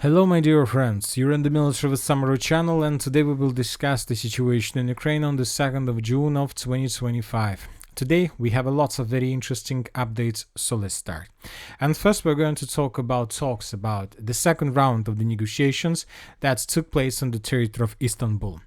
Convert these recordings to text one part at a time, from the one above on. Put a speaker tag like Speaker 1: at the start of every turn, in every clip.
Speaker 1: Hello my dear friends, you're in the Military with Samurai channel and today we will discuss the situation in Ukraine on the 2nd of June of 2025. Today we have a lots of very interesting updates, so let's start. And first we're going to talk about talks about the second round of the negotiations that took place on the territory of Istanbul.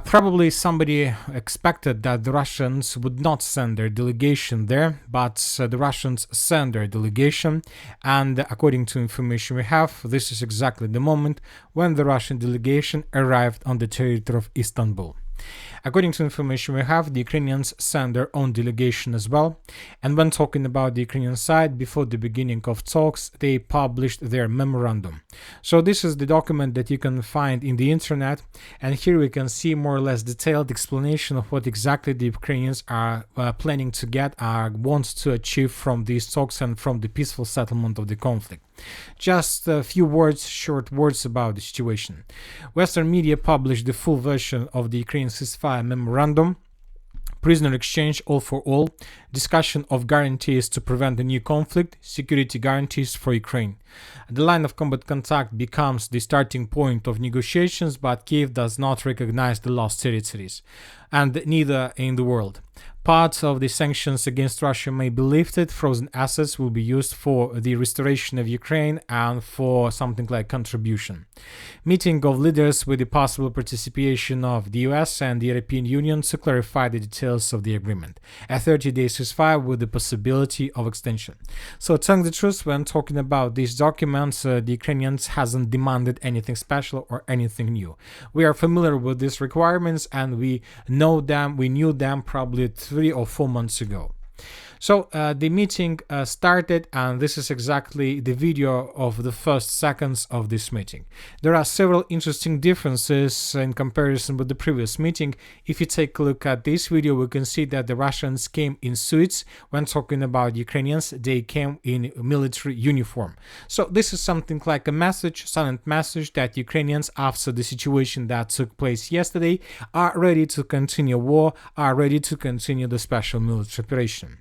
Speaker 1: Probably somebody expected that the Russians would not send their delegation there, but the Russians sent their delegation, and according to information we have, this is exactly the moment when the Russian delegation arrived on the territory of Istanbul. According to information we have, the Ukrainians sent their own delegation as well, and when talking about the Ukrainian side, before the beginning of talks, they published their memorandum. So this is the document that you can find in the internet, and here we can see more or less detailed explanation of what exactly the Ukrainians are planning to get, want to achieve from these talks and from the peaceful settlement of the conflict. Just a few words, short words about the situation. Western media published the full version of the Ukrainian ceasefire memorandum. Prisoner exchange all for all, discussion of guarantees to prevent a new conflict, security guarantees for Ukraine. The line of combat contact becomes the starting point of negotiations, but Kiev does not recognize the lost territories, and neither in the world. Parts of the sanctions against Russia may be lifted, frozen assets will be used for the restoration of Ukraine and for something like contribution. Meeting of leaders with the possible participation of the US and the European Union to clarify the details of the agreement. A 30-day ceasefire with the possibility of extension. So telling the truth, when talking about these documents, the Ukrainians hasn't demanded anything special or anything new. We are familiar with these requirements and we know them, we knew them probably 3 or 4 months ago. So the meeting started, and this is exactly the video of the first seconds of this meeting. There are several interesting differences in comparison with the previous meeting. If you take a look at this video, we can see that the Russians came in suits. When talking about Ukrainians, they came in military uniform. So this is something like a message, silent message, that Ukrainians, after the situation that took place yesterday, are ready to continue war, are ready to continue the special military operation.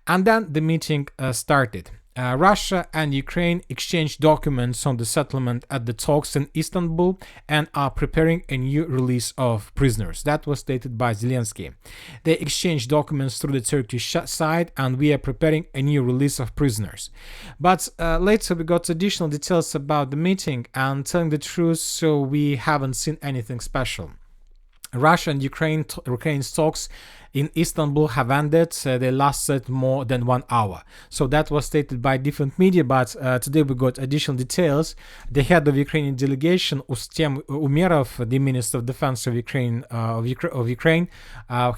Speaker 1: And then the meeting started. Russia and Ukraine exchanged documents on the settlement at the talks in Istanbul and are preparing a new release of prisoners. That was stated by Zelensky. They exchanged documents through the Turkish side and we are preparing a new release of prisoners. But later we got additional details about the meeting, and telling the truth, so we haven't seen anything special. Russia and Ukraine's talks in Istanbul have ended. They lasted more than 1 hour. So that was stated by different media, but today we got additional details. The head of Ukrainian delegation, Ustem Umerov, the Minister of Defense of Ukraine,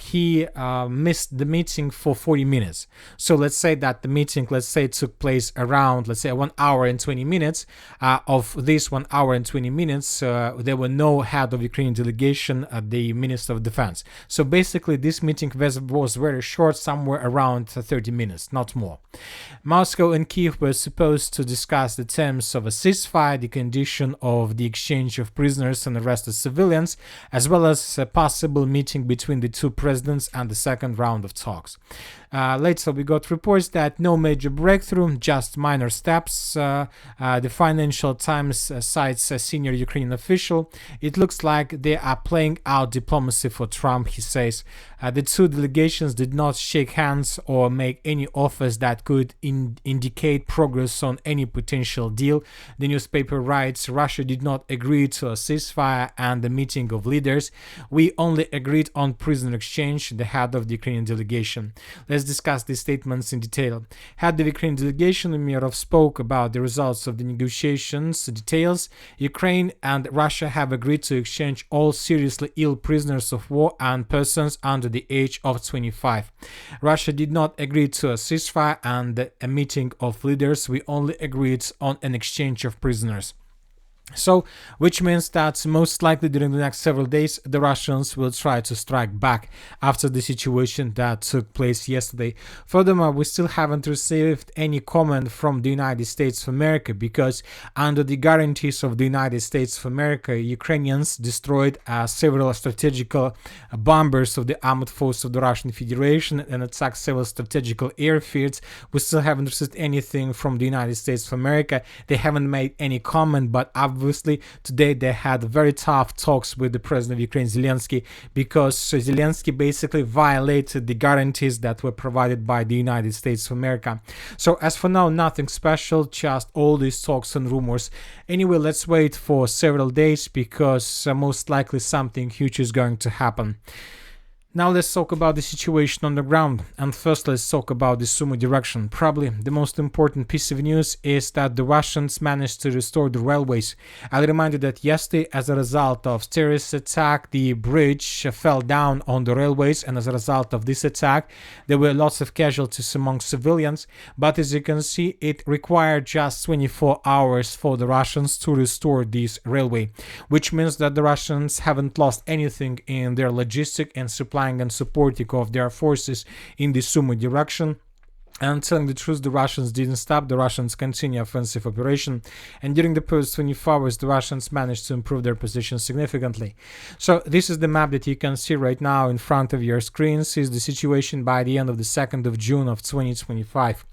Speaker 1: he missed the meeting for 40 minutes. So let's say that the meeting, took place around, 1 hour and 20 minutes. Of this 1 hour and 20 minutes, there were no head of Ukrainian delegation, the Minister of Defense. So basically this meeting was very short, somewhere around 30 minutes, not more. Moscow and Kiev were supposed to discuss the terms of a ceasefire, the condition of the exchange of prisoners and arrested civilians, as well as a possible meeting between the two presidents and the second round of talks. Later we got reports that no major breakthrough, just minor steps. The Financial Times cites a senior Ukrainian official. It looks like they are playing out diplomacy for Trump, he says. The two delegations did not shake hands or make any offers that could indicate progress on any potential deal. The newspaper writes, Russia did not agree to a ceasefire and the meeting of leaders. We only agreed on prisoner exchange, the head of the Ukrainian delegation. Let's discuss these statements in detail. Head of Ukrainian delegation, Umerov, spoke about the results of the negotiations. Details: Ukraine and Russia have agreed to exchange all seriously ill prisoners of war and persons under the age of 25. Russia did not agree to a ceasefire and a meeting of leaders. We only agreed on an exchange of prisoners. So, which means that most likely during the next several days, the Russians will try to strike back after the situation that took place yesterday. Furthermore, we still haven't received any comment from the United States of America because under the guarantees of the United States of America, Ukrainians destroyed several strategical bombers of the armed force of the Russian Federation and attacked several strategical airfields. We still haven't received anything from the United States of America. They haven't made any comment, but obviously today they had very tough talks with the president of Ukraine, Zelensky, because Zelensky basically violated the guarantees that were provided by the United States of America. So as for now, nothing special, just all these talks and rumors. Anyway, let's wait for several days because most likely something huge is going to happen. Now let's talk about the situation on the ground, and first let's talk about the Sumy direction. Probably the most important piece of news is that the Russians managed to restore the railways. I'll remind you that yesterday, as a result of terrorist attack, the bridge fell down on the railways, and as a result of this attack, there were lots of casualties among civilians. But as you can see, it required just 24 hours for the Russians to restore this railway, which means that the Russians haven't lost anything in their logistic and supply and supporting of their forces in the Sumy direction. And telling the truth, the Russians didn't stop. The Russians continue offensive operation, and during the first 24 hours, the Russians managed to improve their position significantly. So this is the map that you can see right now in front of your screens. Is the situation by the end of the 2nd of June of 2025.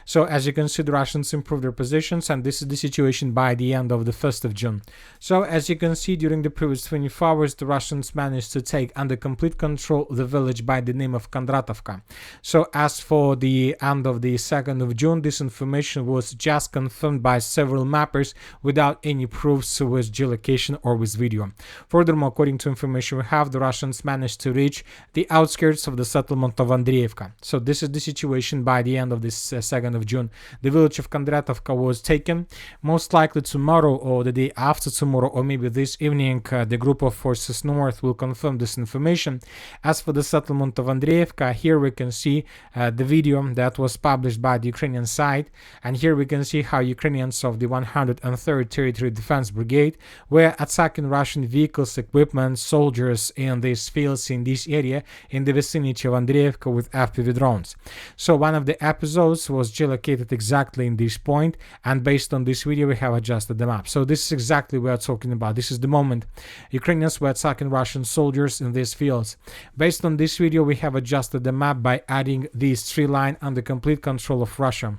Speaker 1: So as you can see, the Russians improved their positions, and this is the situation by the end of the 1st of June. So as you can see, during the previous 24 hours, the Russians managed to take under complete control the village by the name of Kondratovka. So as for the end of the 2nd of June, this information was just confirmed by several mappers without any proofs with geolocation or with video. Furthermore, according to information we have, the Russians managed to reach the outskirts of the settlement of Andreevka. So this is the situation by the end of this 2nd of June. The village of Kondratovka was taken. Most likely tomorrow or the day after tomorrow, or maybe this evening, the group of forces north will confirm this information. As for the settlement of Andreevka, here we can see the video that was published by the Ukrainian side, and here we can see how Ukrainians of the 103rd Territory Defense Brigade were attacking Russian vehicles, equipment, soldiers in these fields in this area in the vicinity of Andreevka with FPV drones. So one of the episodes was geolocated exactly in this point, and based on this video we have adjusted the map. So this is exactly what we are talking about. This is the moment Ukrainians were attacking Russian soldiers in these fields. Based on this video we have adjusted the map by adding this tree line under complete control of Russia.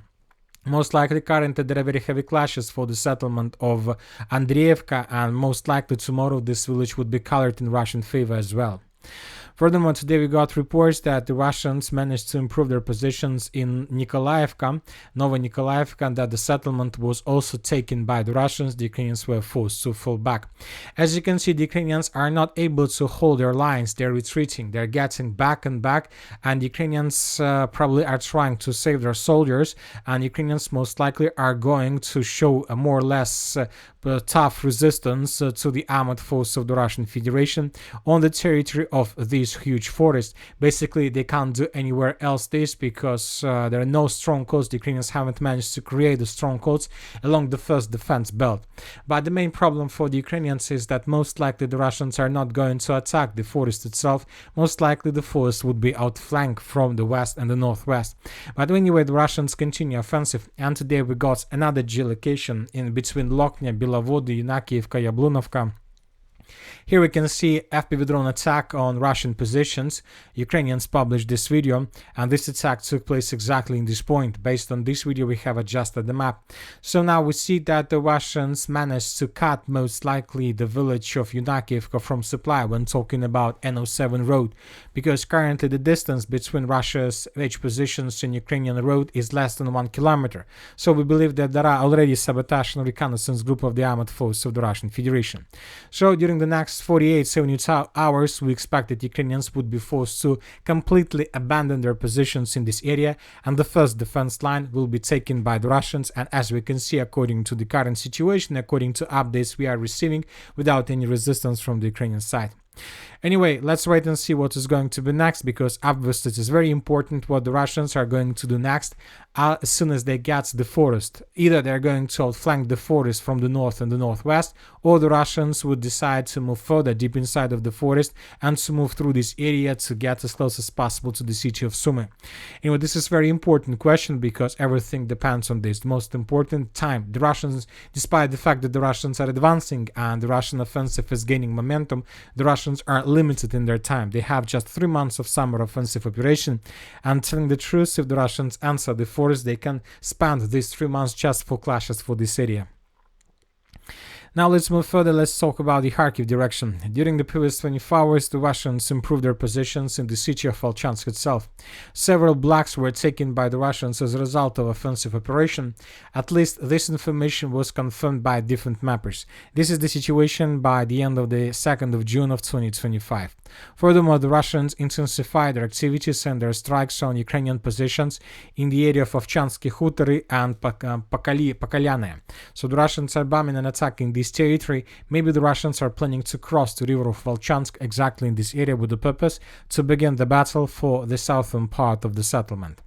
Speaker 1: Most likely currently there are very heavy clashes for the settlement of Andreevka, and most likely tomorrow this village would be colored in Russian favor as well. Furthermore, today we got reports that the Russians managed to improve their positions in Nikolaevka, Nikolaevka, and that the settlement was also taken by the Russians. The Ukrainians were forced to fall back. As you can see, the Ukrainians are not able to hold their lines. They're retreating. They're getting back and back, and the Ukrainians probably are trying to save their soldiers, and Ukrainians most likely are going to show a more or less tough resistance to the armed force of the Russian Federation on the territory of this huge forest. Basically, they can't do anywhere else this because there are no strongholds. The Ukrainians haven't managed to create the strongholds along the first defense belt. But the main problem for the Ukrainians is that most likely the Russians are not going to attack the forest itself. Most likely the forest would be outflanked from the west and the northwest. But anyway, the Russians continue offensive, and today we got another geolocation in between Loknya, Belovody, Yunakiivka, Yablunovka. Here we can see FPV drone attack on Russian positions. Ukrainians published this video, and this attack took place exactly in this point. Based on this video we have adjusted the map. So now we see that the Russians managed to cut most likely the village of Yunakiivka from supply when talking about N07 road, because currently the distance between Russia's H positions and Ukrainian road is less than 1 kilometer. So we believe that there are already sabotage and reconnaissance group of the armed force of the Russian Federation. So during the next 48-72 hours, we expect that Ukrainians would be forced to completely abandon their positions in this area, and the first defense line will be taken by the Russians. And as we can see, according to the current situation, according to updates we are receiving, without any resistance from the Ukrainian side. Anyway, let's wait and see what is going to be next, because obviously it is very important what the Russians are going to do next as soon as they get the forest. Either they're going to outflank the forest from the north and the northwest, or the Russians would decide to move further deep inside of the forest and to move through this area to get as close as possible to the city of Sumy. Anyway, this is a very important question because everything depends on this. The most important time. The Russians, despite the fact that the Russians are advancing and the Russian offensive is gaining momentum, the Russians are limited in their time. They have just 3 months of summer offensive operation, and telling the truth, if the Russians enter the forest, they can spend these 3 months just for clashes for this area. Now let's move further. Let's talk about the Kharkiv direction. During the previous 24 hours, the Russians improved their positions in the city of Volchansk itself. Several blocks were taken by the Russians as a result of offensive operation. At least this information was confirmed by different mappers. This is the situation by the end of the 2nd of June of 2025. Furthermore, the Russians intensified their activities and their strikes on Ukrainian positions in the area of Ovchansky Hutory and Pokolyane. So the Russians are bombing and attacking this territory. Maybe the Russians are planning to cross the river of Volchansk exactly in this area with the purpose to begin the battle for the southern part of the settlement.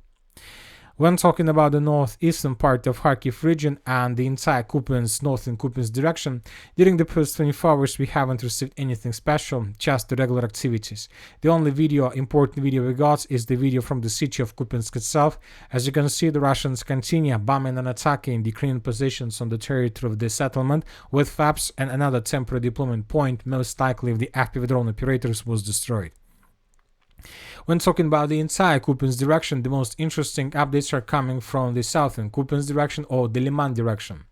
Speaker 1: When talking about the northeastern part of Kharkiv region and the entire Kupiansk, northern Kupiansk direction, during the first 24 hours we haven't received anything special, just the regular activities. The only important video we got is the video from the city of Kupiansk itself. As you can see, the Russians continue bombing and attacking the Ukrainian positions on the territory of the settlement with FABs, and another temporary deployment point, most likely if the FPV drone operators, was destroyed. When talking about the entire Kupiansk direction, the most interesting updates are coming from the southern Kupiansk direction or the Lyman direction.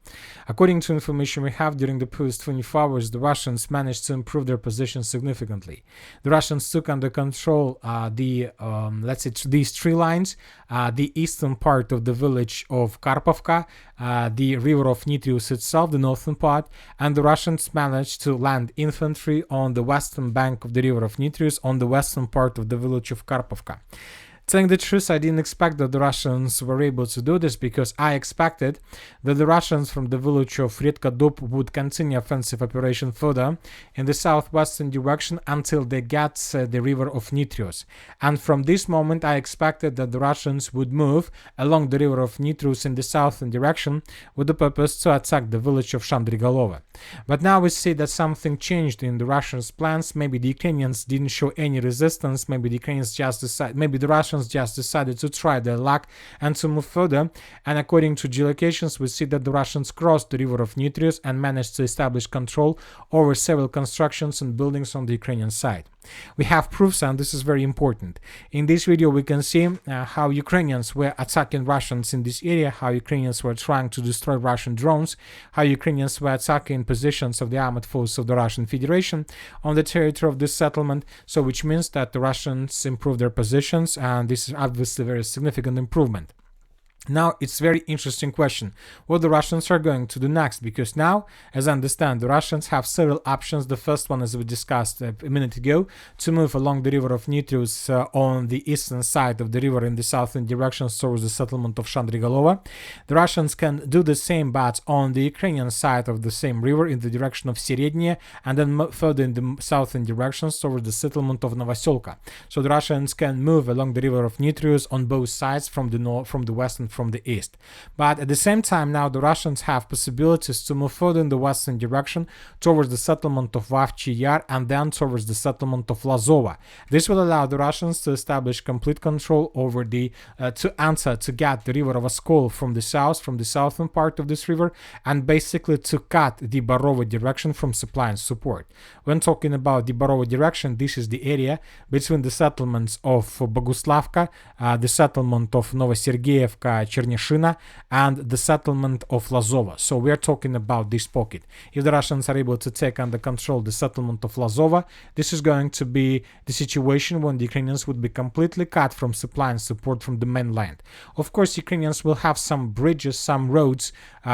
Speaker 1: According to information we have, during the previous 24 hours, the Russians managed to improve their position significantly. The Russians took under control these 3 lines, the eastern part of the village of Karpovka, the river of Nitrius itself, the northern part, and the Russians managed to land infantry on the western bank of the river of Nitrius on the western part of the village of Karpovka. Telling the truth, I didn't expect that the Russians were able to do this, because I expected that the Russians from the village of Redkadub would continue offensive operation further in the southwestern direction until they get the river of Nitrius. And from this moment, I expected that the Russians would move along the river of Nitrius in the southern direction with the purpose to attack the village of Shandrigolova. But now we see that something changed in the Russians' plans. Maybe the Ukrainians didn't show any resistance. Maybe the Russians just decided to try their luck and to move further, and according to geolocations we see that the Russians crossed the river of Nitrius and managed to establish control over several constructions and buildings on the Ukrainian side. We have proofs, and this is very important. In this video we can see how Ukrainians were attacking Russians in this area, how Ukrainians were trying to destroy Russian drones, how Ukrainians were attacking positions of the armed forces of the Russian Federation on the territory of this settlement, so which means that the Russians improved their positions, and this is obviously a very significant improvement. Now, it's a very interesting question what the Russians are going to do next, because now, as I understand, the Russians have several options. The first one, as we discussed a minute ago, to move along the river of Nitrius on the eastern side of the river in the southern direction towards the settlement of Shandrigolova. The Russians can do the same, but on the Ukrainian side of the same river in the direction of Serednya, and then further in the southern direction towards the settlement of Novoselka. So the Russians can move along the river of Nitrius on both sides, from the north, from the west, and from the east. But at the same time, now the Russians have possibilities to move further in the western direction towards the settlement of Chasiv Yar and then towards the settlement of Lazova. This will allow the Russians to establish complete control over to get the river of Oskol from the south, from the southern part of this river, and basically to cut the Barovo direction from supply and support. When talking about the Barovo direction, this is the area between the settlements of Boguslavka, the settlement of Novosergeyevka, Cherneshina, and the settlement of Lazova. So we are talking about this pocket. If the Russians are able to take under control the settlement of Lazova, this is going to be the situation when the Ukrainians would be completely cut from supply and support from the mainland. Of course, Ukrainians will have some bridges, some roads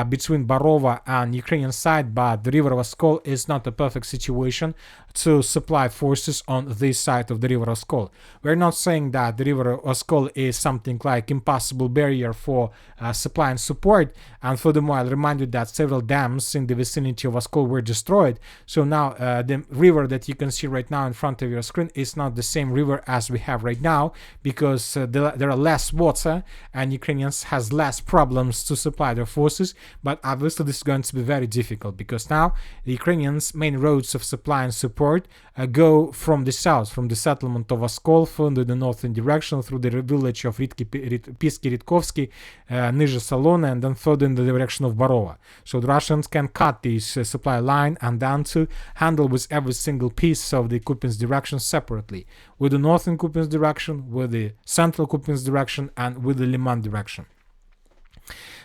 Speaker 1: between Barova and Ukrainian side, but the river of Oskol is not a perfect situation to supply forces on this side of the river Oskol. We're not saying that the river Oskol is something like impossible barrier for supply and support. And furthermore, I'll remind you that several dams in the vicinity of Oskol were destroyed. So now the river that you can see right now in front of your screen is not the same river as we have right now, because there are less water and Ukrainians has less problems to supply their forces. But obviously this is going to be very difficult, because now the Ukrainians' main roads of supply and support go from the south, from the settlement of Oskol, further the northern direction through the village of Pisky-Ritkovsky, Nizhe Salona, and then further in the direction of Barova. So the Russians can cut this supply line and then to handle with every single piece of the Kupiansk direction separately, with the northern Kupiansk direction, with the central Kupiansk direction, and with the Lyman direction.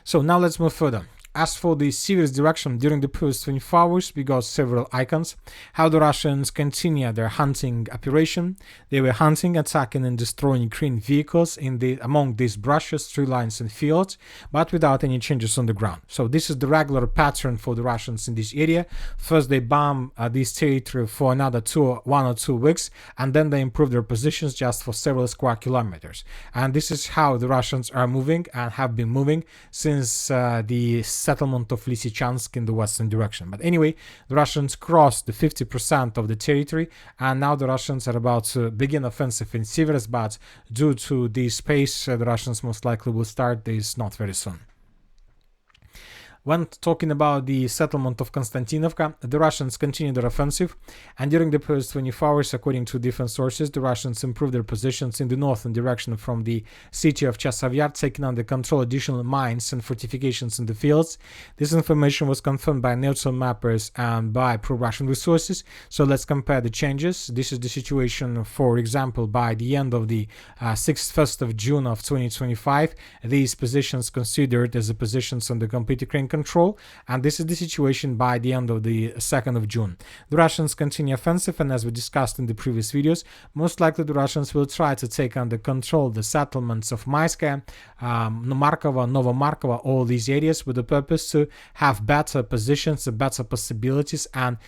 Speaker 1: So now let's move further. As for the Siversk direction, during the previous 24 hours, we got several icons. How the Russians continue their hunting operation. They were hunting, attacking, and destroying Ukrainian vehicles among these brushes, tree lines, and fields, but without any changes on the ground. So this is the regular pattern for the Russians in this area. First, they bomb this territory for another 1 or 2 weeks, and then they improve their positions just for several square kilometers. And this is how the Russians are moving and have been moving since the settlement of Lysychansk in the western direction. But anyway, the Russians crossed the 50% of the territory, and now the Russians are about to begin offensive in Siversk, but due to this pace, the Russians most likely will start this not very soon. When talking about the settlement of Constantinovka, the Russians continued their offensive, and during the first 24 hours, according to different sources, the Russians improved their positions in the northern direction from the city of Chasiv Yar, taking under control additional mines and fortifications in the fields. This information was confirmed by neutral mappers and by pro-Russian resources. So let's compare the changes. This is the situation, for example, by the end of the 1st of June of 2025. These positions considered as the positions under complete Ukrainian control, and this is the situation by the end of the 2nd of June. The Russians continue offensive, and as we discussed in the previous videos, most likely the Russians will try to take under control the settlements of Maiskaya, Markova, Novomarkova, all these areas, with the purpose to have better positions, better possibilities, and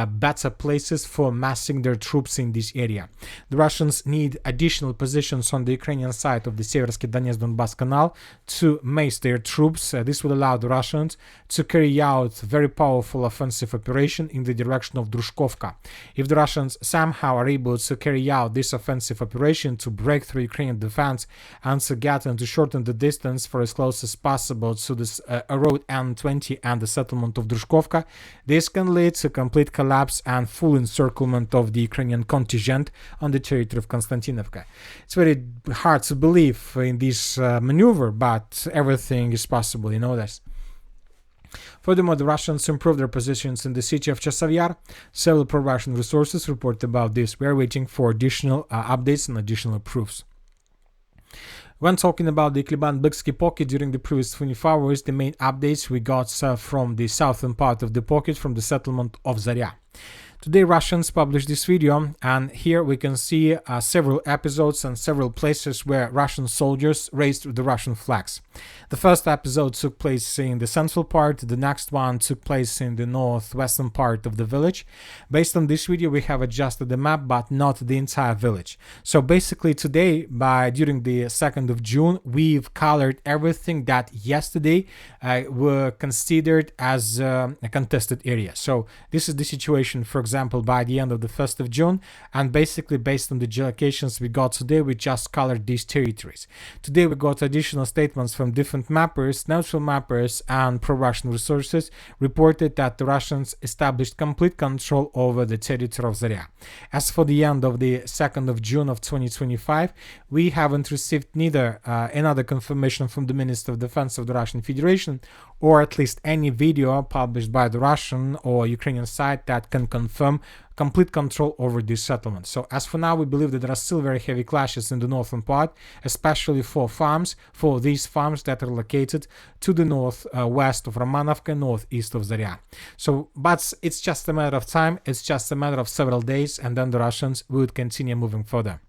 Speaker 1: better places for massing their troops in this area. The Russians need additional positions on the Ukrainian side of the Seversky-Donetsk-Donbass Canal to mass their troops. This will allow the Russians to carry out very powerful offensive operation in the direction of Drushkovka. If the Russians somehow are able to carry out this offensive operation to break through Ukrainian defense and to get and to shorten the distance for as close as possible to this road N20 and the settlement of Drushkovka, this can lead to complete collapse and full encirclement of the Ukrainian contingent on the territory of Constantinovka. It's very hard to believe in this maneuver, but everything is possible, you know this. Furthermore, the Russians improved their positions in the city of Chasiv Yar. Several pro-Russian resources report about this. We are waiting for additional updates and additional proofs. When talking about the Kibanki pocket during the previous 24 hours, the main updates we got from the southern part of the pocket, from the settlement of Zarya. Today Russians published this video, and here we can see several episodes and several places where Russian soldiers raised the Russian flags. The first episode took place in the central part, the next one took place in the northwestern part of the village. Based on this video we have adjusted the map, but not the entire village. So basically today, during the 2nd of June, we've colored everything that yesterday were considered as a contested area. So this is the situation, for example, by the end of the 1st of June, and basically based on the geolocations we got today, we just colored these territories. Today we got additional statements from different mappers, neutral mappers, and pro-Russian resources reported that the Russians established complete control over the territory of Zarya. As for the end of the 2nd of June of 2025, we haven't received neither another confirmation from the Minister of Defense of the Russian Federation, or at least any video published by the Russian or Ukrainian side that can confirm complete control over this settlement. So as for now, we believe that there are still very heavy clashes in the northern part, especially for these farms that are located to the northwest of Romanovka, northeast of Zarya. So, but it's just a matter of time, it's just a matter of several days, and then the Russians would continue moving further.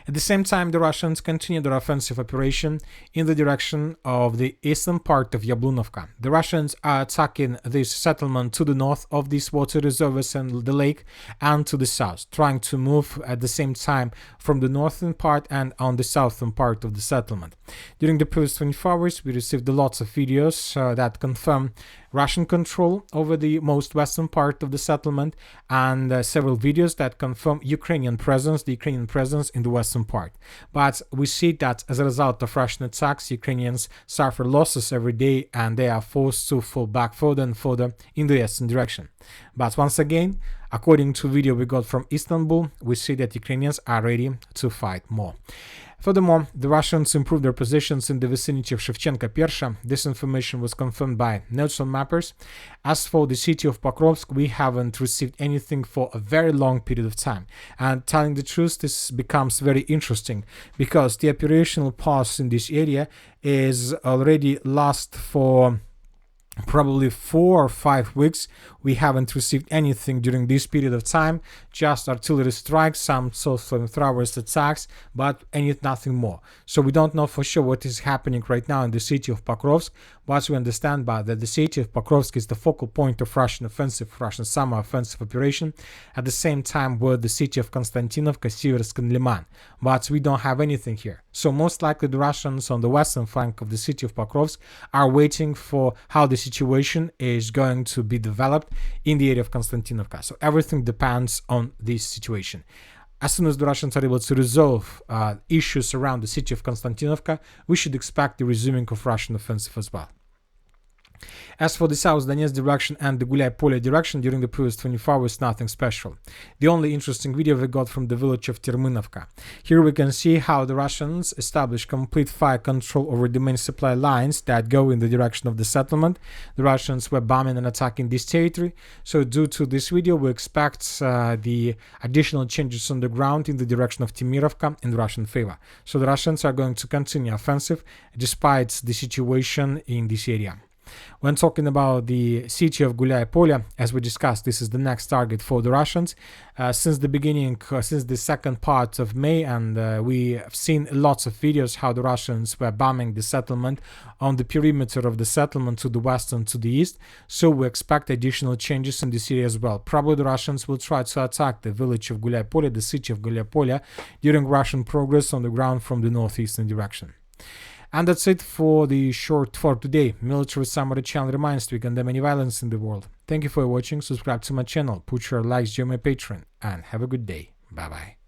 Speaker 1: At the same time, the Russians continue their offensive operation in the direction of the eastern part of Yablunovka. The Russians are attacking this settlement to the north of these water reservoirs and the lake, and to the south, trying to move at the same time from the northern part and on the southern part of the settlement. During the previous 24 hours, we received lots of videos that confirm Russian control over the most western part of the settlement, and several videos that confirm Ukrainian presence, the Ukrainian presence in the western part. But we see that as a result of Russian attacks, Ukrainians suffer losses every day, and they are forced to fall back further and further in the eastern direction. But once again, according to a video we got from Istanbul, we see that Ukrainians are ready to fight more. Furthermore, the Russians improved their positions in the vicinity of Shevchenko-Persha. This information was confirmed by neutral mappers. As for the city of Pokrovsk, we haven't received anything for a very long period of time. And telling the truth, this becomes very interesting because the operational pause in this area is already last for probably 4 or 5 weeks. We haven't received anything during this period of time, just artillery strikes, some flamethrowers attacks, but nothing more. So we don't know for sure what is happening right now in the city of Pokrovsk, but we understand that the city of Pokrovsk is the focal point of Russian offensive, Russian summer offensive operation, at the same time with the city of Constantinovka, Zaporizhzhia and Lyman. But we don't have anything here. So most likely the Russians on the western flank of the city of Pokrovsk are waiting for how the situation is going to be developed in the area of Constantinovka. So everything depends on this situation. As soon as the Russians are able to resolve issues around the city of Constantinovka, we should expect the resuming of Russian offensive as well. As for the South Donetsk direction and the Gulay-Polye direction, during the previous 24 hours, nothing special. The only interesting video we got from the village of Terminovka. Here we can see how the Russians established complete fire control over the main supply lines that go in the direction of the settlement. The Russians were bombing and attacking this territory. So due to this video, we expect the additional changes on the ground in the direction of Timirovka in Russian favor. So the Russians are going to continue offensive despite the situation in this area. When talking about the city of Gulay-Polye, as we discussed, this is the next target for the Russians. Since the beginning, since the second part of May, and we have seen lots of videos how the Russians were bombing the settlement on the perimeter of the settlement to the west and to the east. So we expect additional changes in this area as well. Probably the Russians will try to attack the village of Gulay-Polye, the city of Gulay-Polye, during Russian progress on the ground from the northeastern direction. And that's it for the short for today. Military Summary channel reminds we condemn any violence in the world. Thank you for watching, subscribe to my channel, put your likes, join my Patreon, and have a good day. Bye bye.